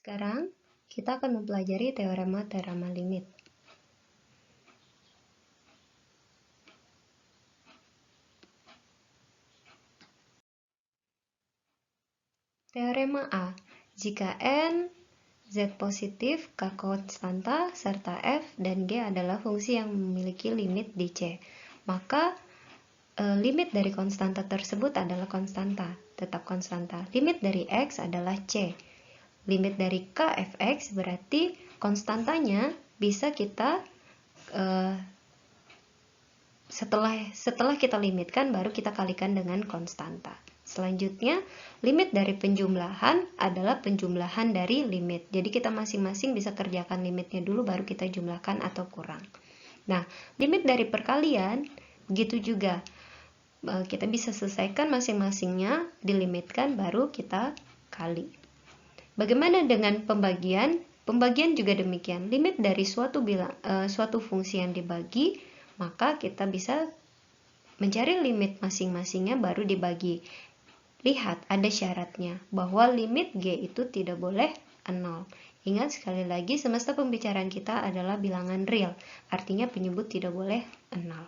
Sekarang kita akan mempelajari teorema limit. Teorema A. Jika n, z positif, k konstanta, serta f dan g adalah fungsi yang memiliki limit di C, maka limit dari konstanta tersebut adalah konstanta, tetap konstanta. Limit dari x adalah C. Limit dari k fx berarti konstantanya bisa kita setelah kita limitkan baru kita kalikan dengan konstanta. Selanjutnya, limit dari penjumlahan adalah penjumlahan dari limit. Jadi kita masing-masing bisa kerjakan limitnya dulu baru kita jumlahkan atau kurang. Nah, limit dari perkalian begitu juga. Kita bisa selesaikan masing-masingnya, dilimitkan baru kita kali. Bagaimana dengan pembagian? Pembagian juga demikian. Limit dari suatu fungsi yang dibagi, maka kita bisa mencari limit masing-masingnya baru dibagi. Lihat, ada syaratnya bahwa limit G itu tidak boleh 0. Ingat sekali lagi, semesta pembicaraan kita adalah bilangan real, artinya penyebut tidak boleh 0.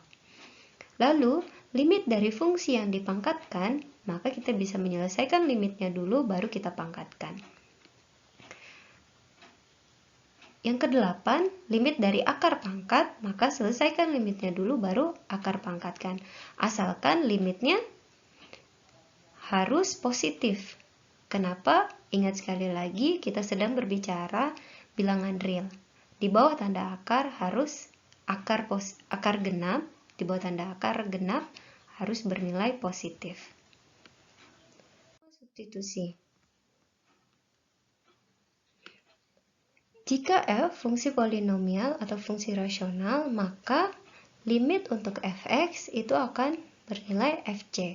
Lalu, limit dari fungsi yang dipangkatkan, maka kita bisa menyelesaikan limitnya dulu baru kita pangkatkan. Yang kedelapan, limit dari akar pangkat, maka selesaikan limitnya dulu baru akar pangkatkan. Asalkan limitnya harus positif. Kenapa? Ingat sekali lagi, kita sedang berbicara bilangan real. Di bawah tanda akar harus akar genap, di bawah tanda akar genap harus bernilai positif. Substitusi. Jika f fungsi polinomial atau fungsi rasional, maka limit untuk fx itu akan bernilai fc.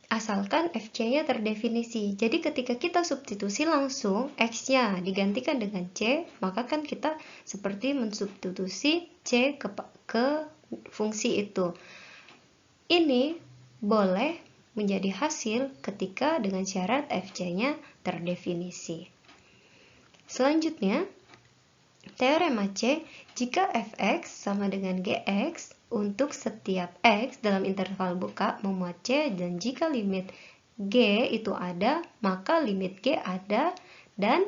Asalkan fc-nya terdefinisi. Jadi ketika kita substitusi langsung x-nya digantikan dengan c, maka kan kita seperti mensubstitusi c ke fungsi itu. Ini boleh menjadi hasil ketika dengan syarat fc-nya terdefinisi. Selanjutnya, teorema C, jika fx sama dengan gx untuk setiap x dalam interval buka memuat C, dan jika limit g itu ada, maka limit g ada, dan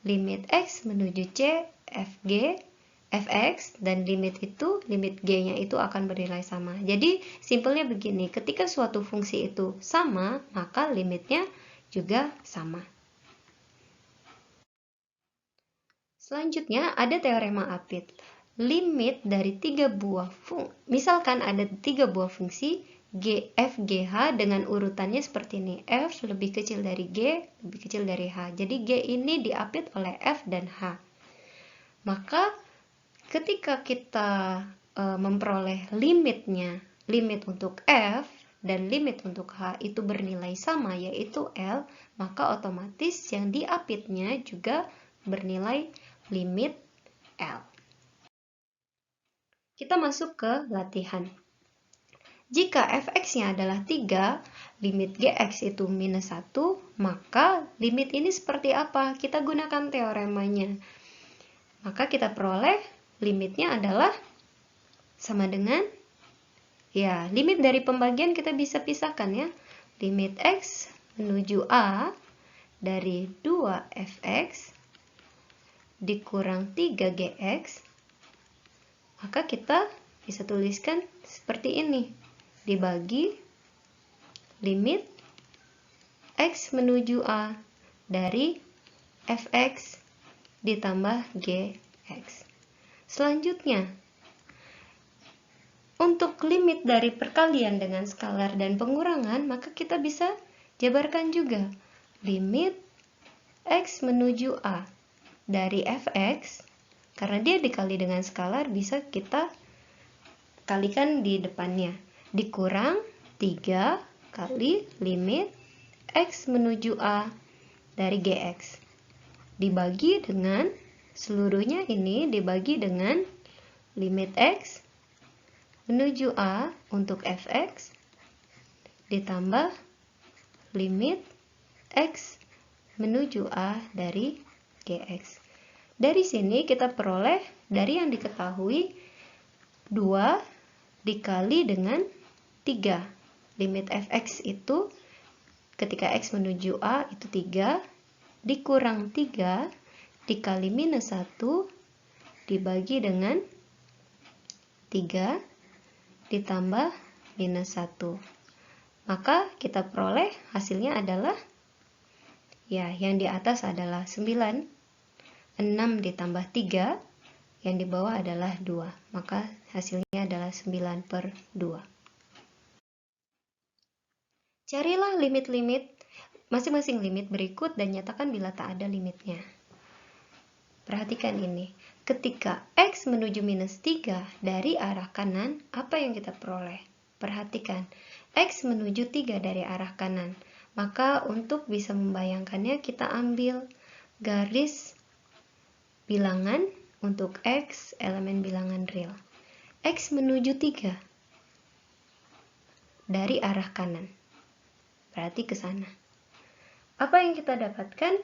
limit x menuju C, fx, dan limit g-nya itu akan bernilai sama. Jadi, simpelnya begini, ketika suatu fungsi itu sama, maka limitnya juga sama. Selanjutnya ada teorema Apit. Limit dari misalkan ada 3 buah fungsi f, g, h dengan urutannya seperti ini. F lebih kecil dari g, lebih kecil dari h. Jadi g ini diapit oleh f dan h. Maka ketika kita memperoleh limit untuk f dan limit untuk h itu bernilai sama, yaitu L, maka otomatis yang diapitnya juga bernilai limit L. Kita masuk ke latihan. Jika fx-nya adalah 3, limit gx itu minus 1, maka limit ini seperti apa? Kita gunakan teoremanya. Maka kita peroleh limitnya adalah sama dengan, limit dari pembagian kita bisa pisahkan ya. Limit x menuju a dari 2fx dikurang 3gx, maka kita bisa tuliskan seperti ini, dibagi limit x menuju a dari fx ditambah gx. Selanjutnya, untuk limit dari perkalian dengan skalar dan pengurangan, maka kita bisa jabarkan juga limit x menuju a dari fx, karena dia dikali dengan skalar, bisa kita kalikan di depannya, dikurang 3 kali limit x menuju a dari gx, dibagi dengan seluruhnya ini dibagi dengan limit x menuju a untuk fx ditambah limit x menuju a dari Gx. Dari sini kita peroleh dari yang diketahui 2 dikali dengan 3. Limit fx itu ketika x menuju A itu 3, dikurang 3 dikali minus 1 dibagi dengan 3 ditambah minus 1. Maka kita peroleh hasilnya adalah, ya, yang di atas adalah 9. 6 ditambah 3, yang di bawah adalah 2. Maka hasilnya adalah 9/2. Carilah limit-limit masing-masing limit berikut dan nyatakan bila tak ada limitnya. Perhatikan ini. Ketika x menuju minus 3 dari arah kanan, apa yang kita peroleh? Perhatikan, x menuju 3 dari arah kanan. Maka untuk bisa membayangkannya, kita ambil garis bilangan untuk x, elemen bilangan real. X menuju 3 dari arah kanan. Berarti ke sana. Apa yang kita dapatkan?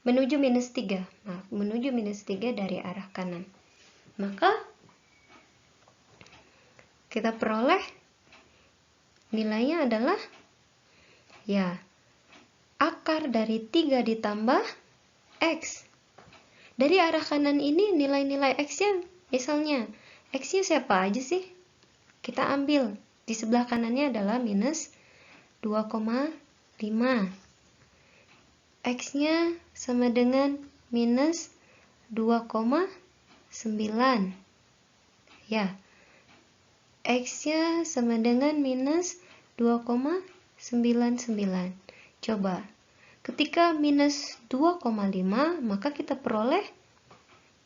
Menuju minus 3. Nah, menuju minus 3 dari arah kanan. Maka kita peroleh nilainya adalah, ya, akar dari 3 ditambah x. Dari arah kanan ini nilai-nilai x-nya, misalnya, x-nya siapa aja sih? Kita ambil. Di sebelah kanannya adalah minus 2,5. X-nya sama dengan minus 2,9. Ya, X-nya sama dengan minus 2,99. Coba. Ketika minus 2,5, maka kita peroleh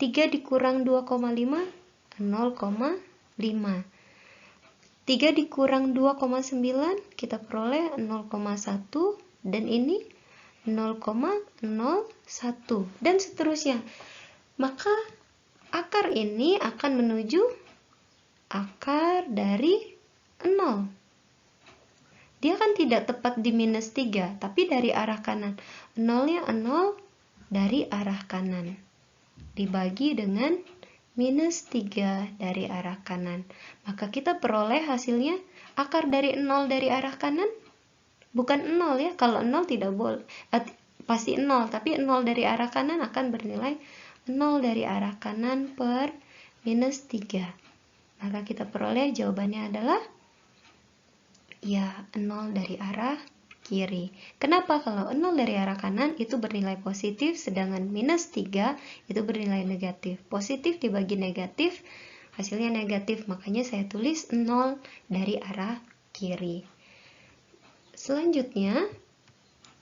3 dikurang 2,5, 0,5. 3 dikurang 2,9, kita peroleh 0,1, dan ini 0,01, dan seterusnya. Maka akar ini akan menuju akar dari 0. Dia kan tidak tepat di minus 3, tapi dari arah kanan. 0-nya 0 dari arah kanan. Dibagi dengan minus 3 dari arah kanan. Maka kita peroleh hasilnya akar dari 0 dari arah kanan. Bukan 0 ya, kalau 0 tidak boleh. Pasti 0, tapi 0 dari arah kanan akan bernilai 0 dari arah kanan per minus 3. Maka kita peroleh jawabannya adalah, ya, 0 dari arah kiri. Kenapa? Kalau 0 dari arah kanan itu bernilai positif, sedangkan minus 3 itu bernilai negatif. Positif dibagi negatif, hasilnya negatif. Makanya saya tulis 0 dari arah kiri. Selanjutnya,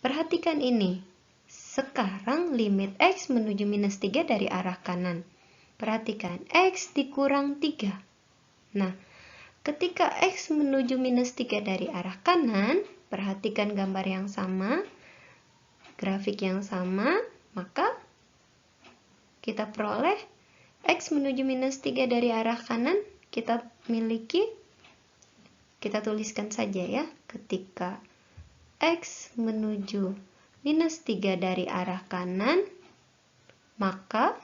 perhatikan ini. Sekarang limit x menuju minus 3 dari arah kanan. Perhatikan, x dikurang 3. Nah, ketika x menuju minus 3 dari arah kanan, perhatikan gambar yang sama, grafik yang sama, maka kita peroleh x menuju minus 3 dari arah kanan, kita miliki, kita tuliskan saja ya, ketika x menuju minus 3 dari arah kanan, maka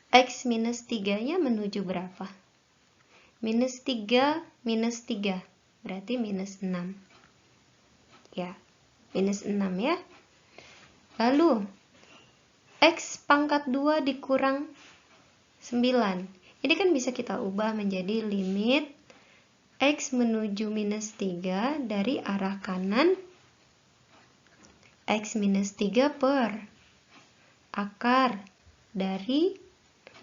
x minus 3-nya menuju berapa? Minus 3, minus 3. Berarti minus 6. Ya, minus 6 ya. Lalu, x pangkat 2 dikurang 9. Ini kan bisa kita ubah menjadi limit x menuju minus 3 dari arah kanan. X minus 3 per akar dari,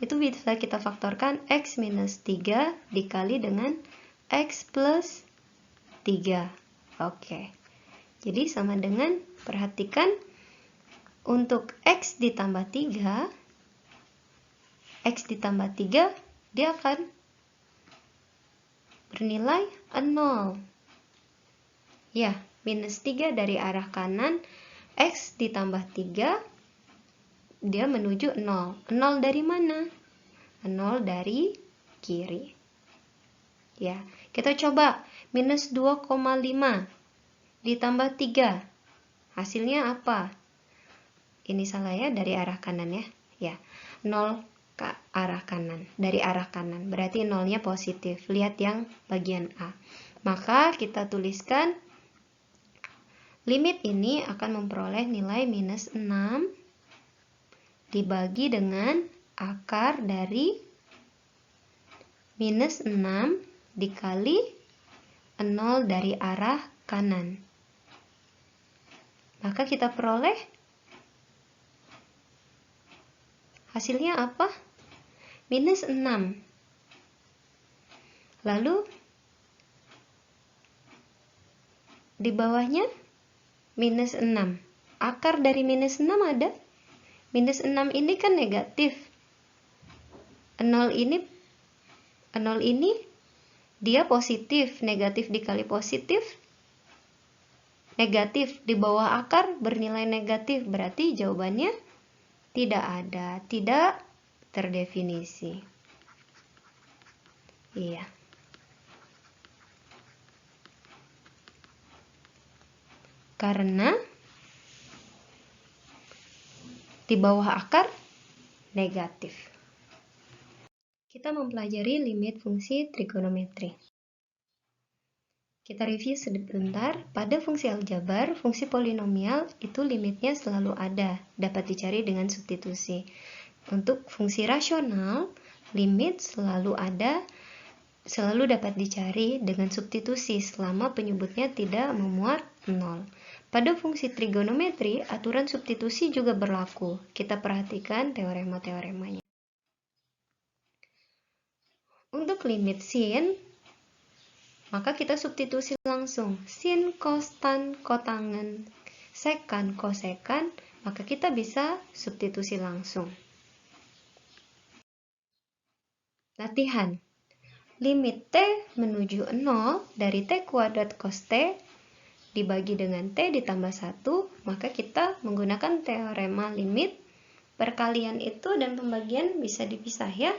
itu bisa kita faktorkan, x minus 3 dikali dengan x plus 3. Oke. Jadi sama dengan, perhatikan, untuk x ditambah 3, x ditambah 3, dia akan bernilai 0. Ya, minus 3 dari arah kanan, x ditambah 3, dia menuju 0. 0 dari mana? 0 dari kiri. Ya, kita coba minus 2,5 ditambah 3. Hasilnya apa? Ini salah ya, dari arah kanan ya. Ya, 0 ke arah kanan, dari arah kanan. Berarti nolnya positif. Lihat yang bagian A. Maka kita tuliskan limit ini akan memperoleh nilai minus 6 dibagi dengan akar dari minus 6 dikali 0 dari arah kanan. Maka kita peroleh hasilnya apa? Minus 6. Lalu di bawahnya minus 6. Akar dari minus 6 ada. Minus 6 ini kan negatif. 0 ini dia positif. Negatif dikali positif, negatif. Di bawah akar bernilai negatif. Berarti jawabannya tidak ada. Tidak terdefinisi. Iya. Karena di bawah akar negatif. Kita mempelajari limit fungsi trigonometri. Kita review sebentar. Pada fungsi aljabar, fungsi polinomial itu limitnya selalu ada, dapat dicari dengan substitusi. Untuk fungsi rasional, limit selalu ada, selalu dapat dicari dengan substitusi selama penyebutnya tidak memuat 0. Pada fungsi trigonometri, aturan substitusi juga berlaku. Kita perhatikan teorema-teoremanya. Untuk limit sin, maka kita substitusi langsung. Sin, cos, tan, kotangen, sekan, kosekan, maka kita bisa substitusi langsung. Latihan. Limit T menuju 0 dari T kuadrat cos T dibagi dengan T ditambah 1, maka kita menggunakan teorema limit. Perkalian itu dan pembagian bisa dipisah ya.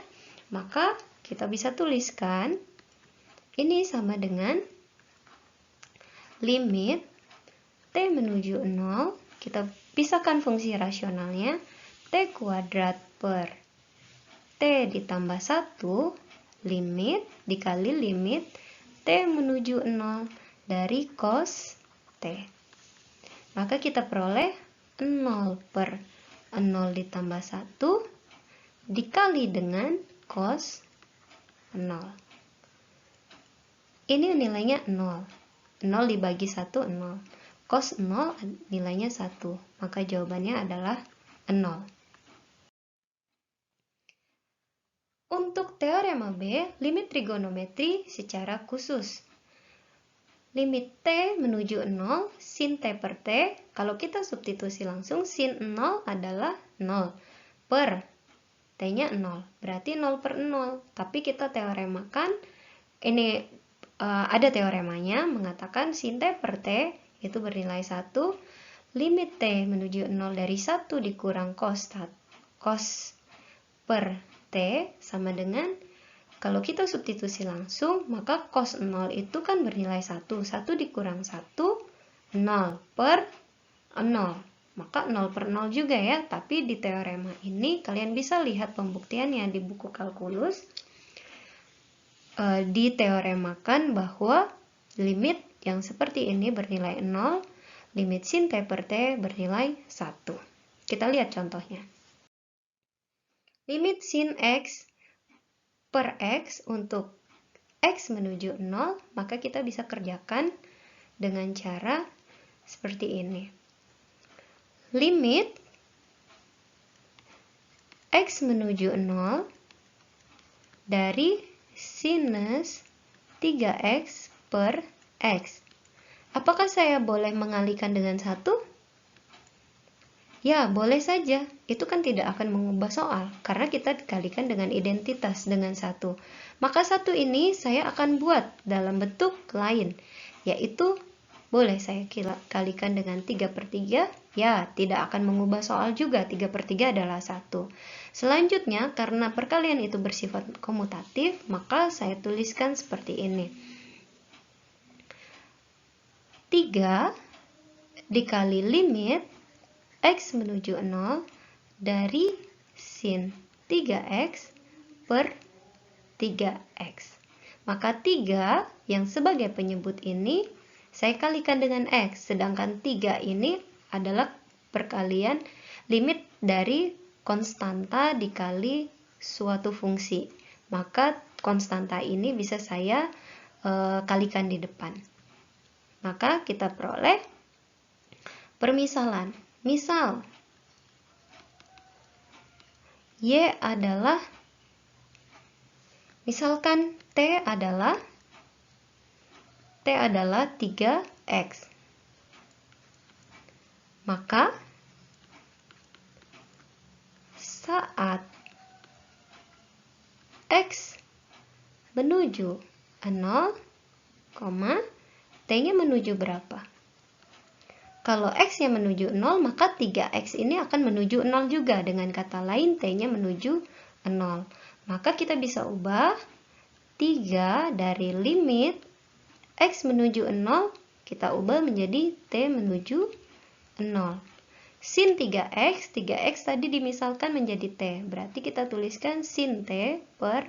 Maka kita bisa tuliskan ini sama dengan limit T menuju 0, kita pisahkan fungsi rasionalnya, T kuadrat per T ditambah 1, limit dikali limit T menuju 0 dari cos T. Maka kita peroleh 0 per 0 ditambah 1 dikali dengan cos 0. Ini nilainya 0. 0 dibagi 1, 0. Cos 0 nilainya 1. Maka jawabannya adalah 0. Untuk teorema B, limit trigonometri secara khusus. Limit T menuju 0, sin T per T, kalau kita substitusi langsung, sin 0 adalah 0 per T-nya 0, berarti 0 per 0. Tapi kita teoremakan, ini ada teoremanya mengatakan sin T per T itu bernilai 1, limit T menuju 0 dari 1 dikurang cos per T sama dengan, kalau kita substitusi langsung, maka cos 0 itu kan bernilai 1. 1 dikurang 1, 0 per 0. Maka 0 per 0 juga ya. Tapi di teorema ini, kalian bisa lihat pembuktiannya di buku kalkulus. Diteoremakan bahwa limit yang seperti ini bernilai 0, limit sin T per T bernilai 1. Kita lihat contohnya. Limit sin X per X untuk X menuju 0, maka kita bisa kerjakan dengan cara seperti ini. Limit X menuju 0 dari sinus 3X per X. Apakah saya boleh mengalihkan dengan 1? Ya, boleh saja. Itu kan tidak akan mengubah soal, karena kita dikalikan dengan identitas dengan 1. Maka 1 ini saya akan buat dalam bentuk lain, yaitu boleh saya kalikan dengan 3 per 3. Ya, tidak akan mengubah soal juga, 3 per 3 adalah 1. Selanjutnya, karena perkalian itu bersifat komutatif, maka saya tuliskan seperti ini. 3 dikali limit X menuju 0 dari sin 3X per 3X. Maka 3 yang sebagai penyebut ini saya kalikan dengan X, sedangkan 3 ini adalah perkalian limit dari konstanta dikali suatu fungsi. Maka konstanta ini bisa saya kalikan di depan. Maka kita peroleh permisalan. Misal, Y adalah, misalkan T adalah 3X. Maka saat X menuju 0, T-nya menuju berapa? Kalau X-nya menuju 0, maka 3X ini akan menuju 0 juga. Dengan kata lain, T-nya menuju 0. Maka kita bisa ubah 3 dari limit X menuju 0, kita ubah menjadi T menuju 0. Sin 3X, 3X tadi dimisalkan menjadi T. Berarti kita tuliskan sin T per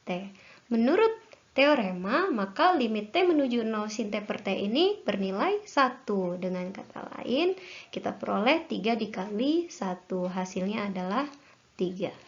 T. Menurut teorema, maka limit T menuju 0 sin T per T ini bernilai 1. Dengan kata lain, kita peroleh 3 dikali 1. Hasilnya adalah 3.